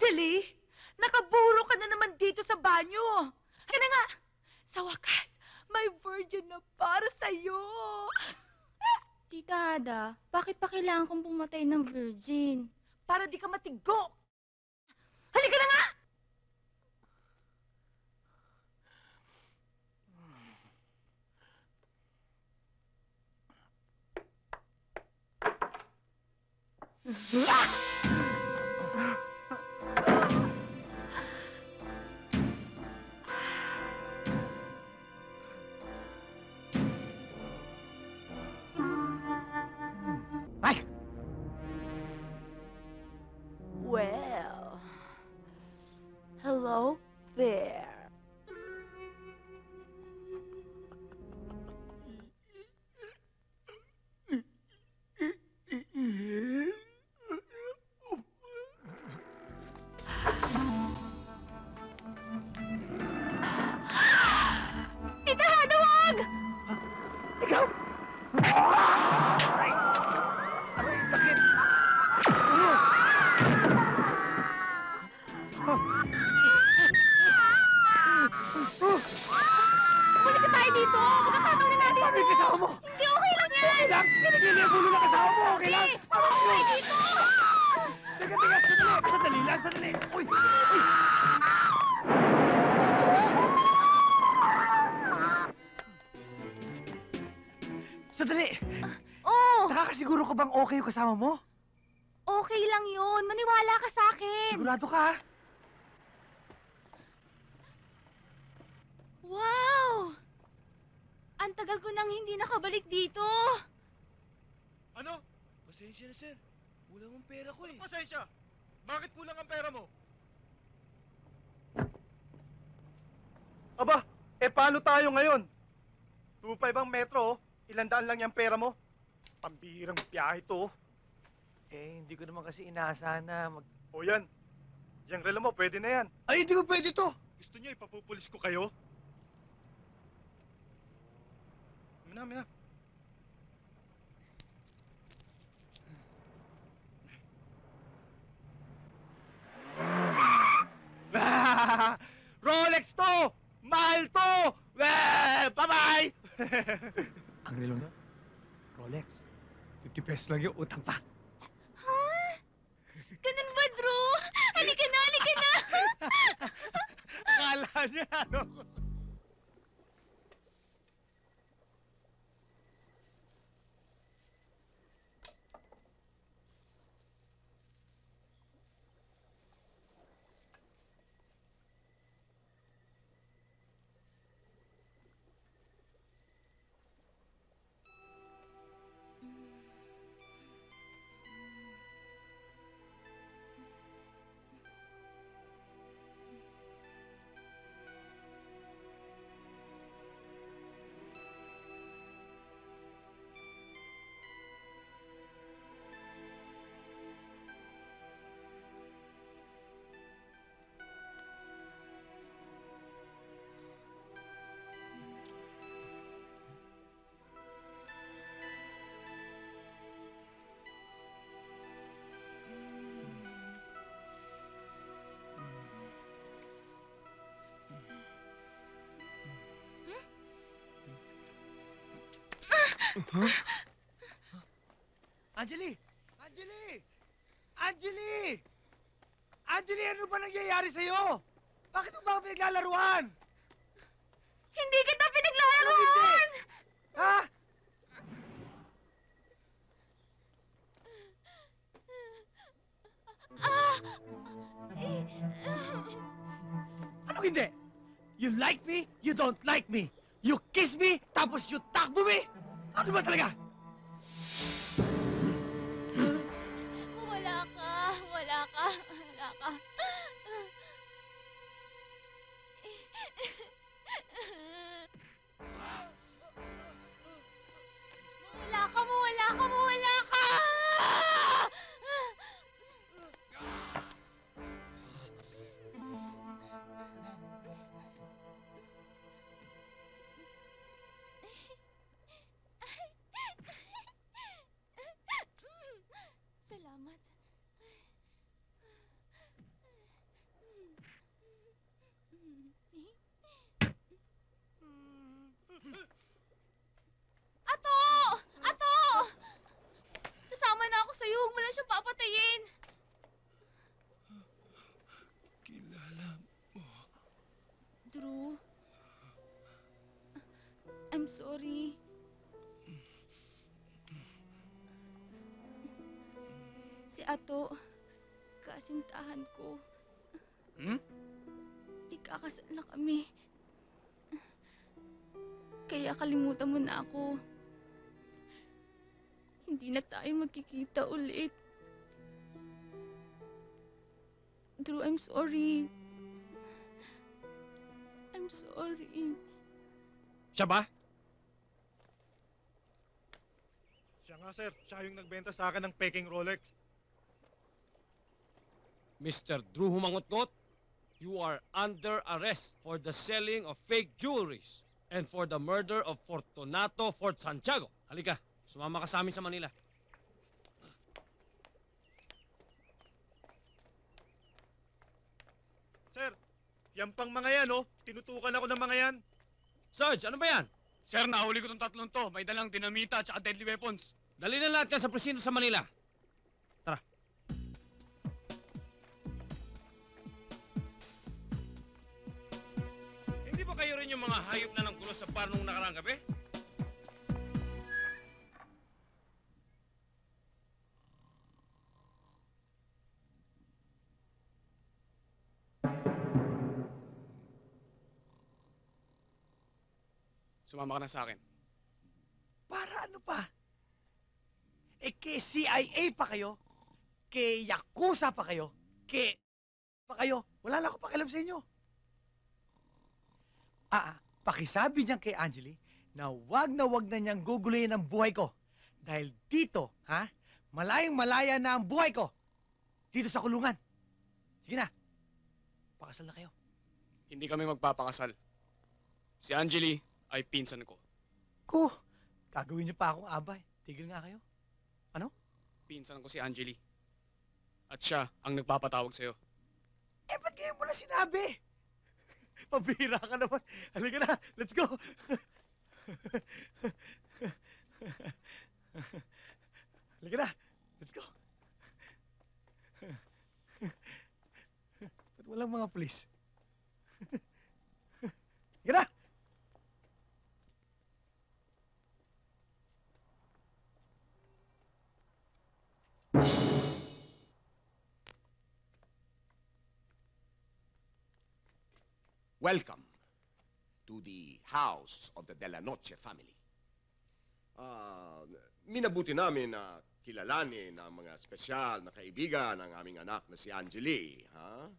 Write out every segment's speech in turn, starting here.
Angeli, nakaburo ka na naman dito sa banyo. Kaya nga, sa wakas, may virgin na para sa'yo. Tita Ada, bakit pa kailangan kong pumatay ng virgin? Para di ka matigok. Halika na nga! Ay! Well, hello there. Tita Ada, wag! Ikaw! Aray! Aray, sakit! Bumalik ka tayo dito! Magkakataon na natin Paano yung kasama mo? Hindi, okay lang yan! Okay lang! Kinagili ang ulo ng kasama mo! Okay lang! Bumalik tayo dito! Teka, teka! Sandali! Sandali lang! Sandali! Uy! Uy! Sandali! Oh, Nakakasiguro ka bang okay yung kasama mo? okay lang yun. Maniwala ka sa akin. Sigurado ka, ha? Wow! Ang tagal ko nang hindi nakabalik dito. Ano? Pasensya na, sir. Kulang ang pera ko eh. Pasensya? Bakit kulang ang pera mo? Aba, paano tayo ngayon? 2.5 ang metro, oh. 100 lang yung pera mo. Pambihirang biyahe to, oh. Hindi ko naman kasi inaasahan na O yan. Yung relo mo, pwede na yan. Ay, hindi ko pwede to! Gusto niyo ipapupulis ko kayo? Mina, mina. Rolex to! Mahal to! Bye-bye! Ang relo na? Rolex. 50 pesos lang yung utang pa. Ha? Ganun ba, Drew? Halika na, halika na! Akala niya, ano? Huh? Angeli! Angeli! Angeli! Angeli, ano ba nangyayari sa'yo? Bakit mo ba ako pinaglalaruan? Hindi kita Ano hindi? pinaglalaroan! Ha? Anong hindi? You like me, you don't like me. You kiss me, tapos you takbo me. Ano ba talaga? Wala ka, wala ka, wala ka. Wala ka, wala ka, wala ka! Salamat. Ato, kasintahan ko. Hmm? Ikakasal na kami. Kaya kalimutan mo na ako. Hindi na tayo magkikita ulit. Drew, I'm sorry. I'm sorry. Siya ba? Siya nga, sir. Siya yung nagbenta sa akin ng peking Rolex. Mr. Drew Humangot-ngot, you are under arrest for the selling of fake jewelries and for the murder of Fortunato Fort Santiago. Halika, sumama ka sa amin sa Manila. Sir, yan pang mga yan, oh. Tinutukan ako ng mga yan. Sarge, ano ba yan? Sir, nahuli ko tong tatlong to. May dalang dinamita at deadly weapons. Dali na lahat yan sa presinto sa Manila. Tara. Hindi ba kayo rin yung mga hayop na nanggulo sa bar nung nakaraang gabi? Sumama ka na sa akin. Para ano pa? Eh, kay CIA pa kayo? Kay Yakuza pa kayo? Pa kayo? Wala lang ako pakialam sa inyo. Pakisabi niyan kay Angeli na wag na niyang guguluhin ang buhay ko. Dahil dito, malayang-malaya na ang buhay ko. Dito sa kulungan. Sige na. Pakasal na kayo. Hindi kami magpapakasal. Si Angeli ay pinsan ko. Gagawin niyo pa akong abay. Tigil nga kayo. Pinsan ko si Angeli. At siya ang nagpapatawag sa'yo. Eh, ba't ngayon mo na sinabi? Pabihira ka naman. Halika na, let's go. Halika na, let's go. Ba't walang mga pulis? Halika na! Welcome to the house of the De La Noche family. Minabuti namin na kilalanin ang mga espesyal na kaibigan ng aming anak na si Angeli, ha?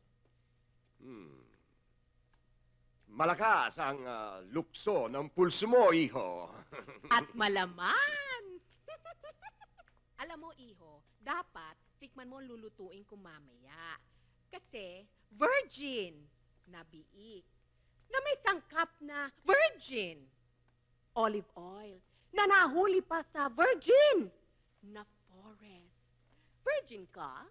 Malakas ang lukso ng pulso mo, iho. At malaman! Alam mo, iho, dapat tikman mo lulutuin ko mamaya. Kasi virgin na biik, na may sangkap na virgin. Olive oil, na nahuli pa sa virgin na forest. Virgin ka?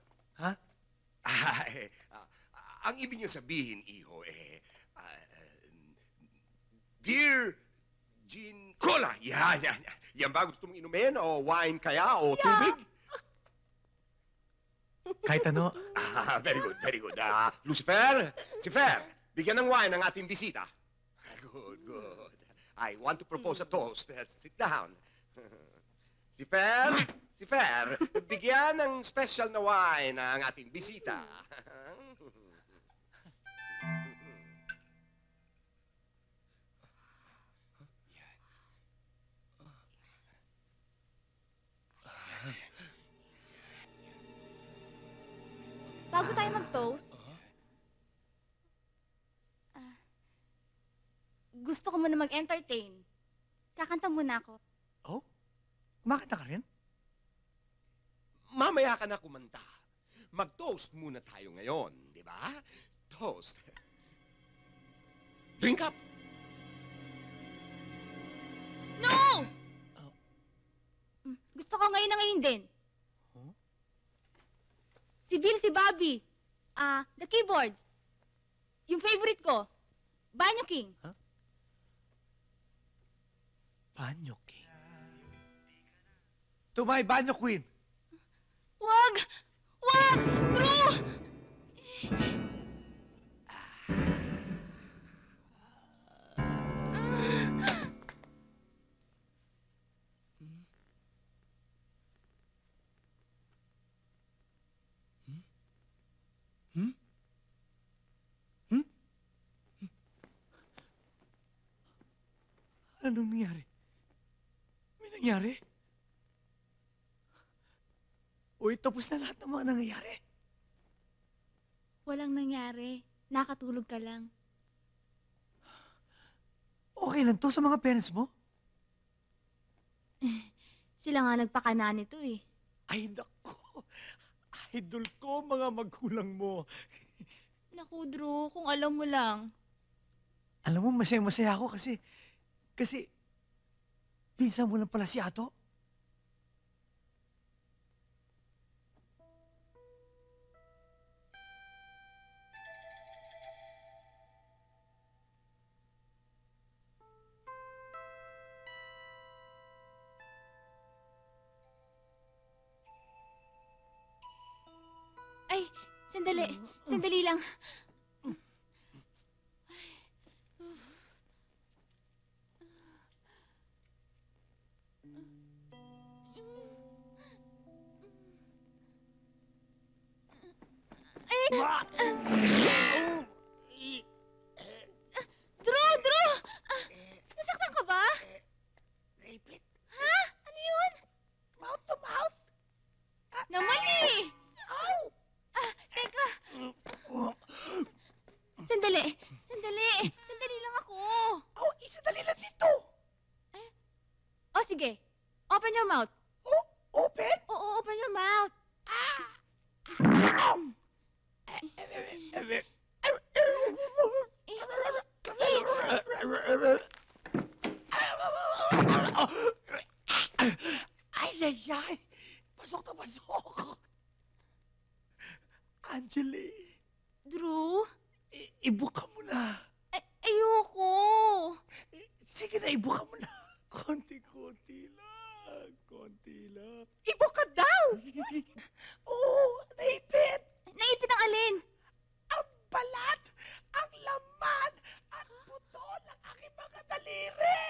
Ang ibig niyo sabihin, iho, Dear Gin Cola. Yan. Yan ba gusto mong inumin? O wine kaya? O tubig? Kahit ano. Very good, very good. Lucifer, si Fer, bigyan ng wine ang ating bisita. Good. I want to propose a toast. Sit down. Si Fer, bigyan ng special na wine ang ating bisita. Bago tayo mag-toast, gusto ko muna mag-entertain. Kakanta muna ako. Oh? Kumakanta ka rin? Mamaya ka na kumanta. Mag-toast muna tayo ngayon, di ba? Toast. Drink up. No! Gusto ko ngayon na ngayon din. Huh? Si Bill, si Bobby. The keyboards. Yung favorite ko. Banyo King. Banyo King. Tumay, Banyo Queen. Wag! Wag! Drew! Anong nangyari? May nangyari? Uy, tapos na lahat ng mga nangyayari. Walang nangyari. Nakatulog ka lang. Okay lang to sa mga parents mo? Sila nga nagpakana nito eh. Ay, naku. Idol ko, mga magulang mo. Naku, Drew, kung alam mo lang. Alam mo, masaya-masaya ako kasi, pinsan mo lang pala si Ato. Ay, sandali. Sandali lang. Drew! Nasaktan ka ba? Rabbit, Ha? Ano yun? mouth to mouth. Naman eh! Teka. Sandali. Sandali lang ako. Oh, isa dali lang dito. O sige. Open your mouth. Open? Oo, open your mouth. Ay! Pasok na pasok! Angeli, Drew? ibuka mo na. Ayoko. Sige na, ibuka mo na. Konti-konti lang. Ibuka daw! Oo, naipit. Naipit ang alin? Ang balat, ang laman, at buto ng aking mga daliri.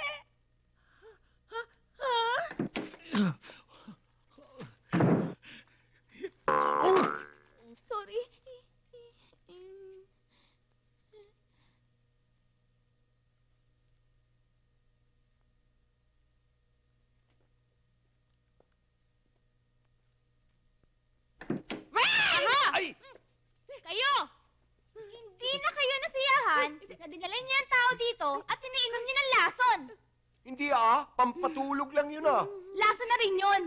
Oh! Sorry. Ay! Kayo! Hindi na kayo nasiyahan na dinala niyo ang tao dito at iniinom niyo ng lason. Hindi pampatulog lang yun Lason na rin yun.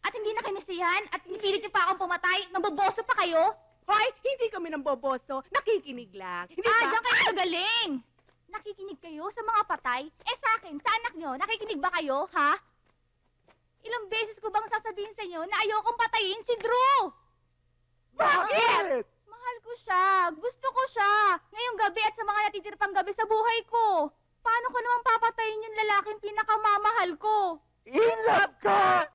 At hindi na kayo nasiyahan at pinipilit niyo pa akong pumatay. Maboboso pa kayo. Hoy, hindi kami nang boboso. Nakikinig lang. Hindi ba? Diyan kayo magaling. Nakikinig kayo sa mga patay? Sa akin, sa anak nyo, nakikinig ba kayo, ha? Ilang beses ko bang sasabihin sa inyo na ayokong patayin si Drew? Bakit? Mahal ko siya. Gusto ko siya. Ngayong gabi at sa mga natitira pang gabi sa buhay ko. Paano ko naman papatayin yung lalaking pinakamamahal ko? In love ka!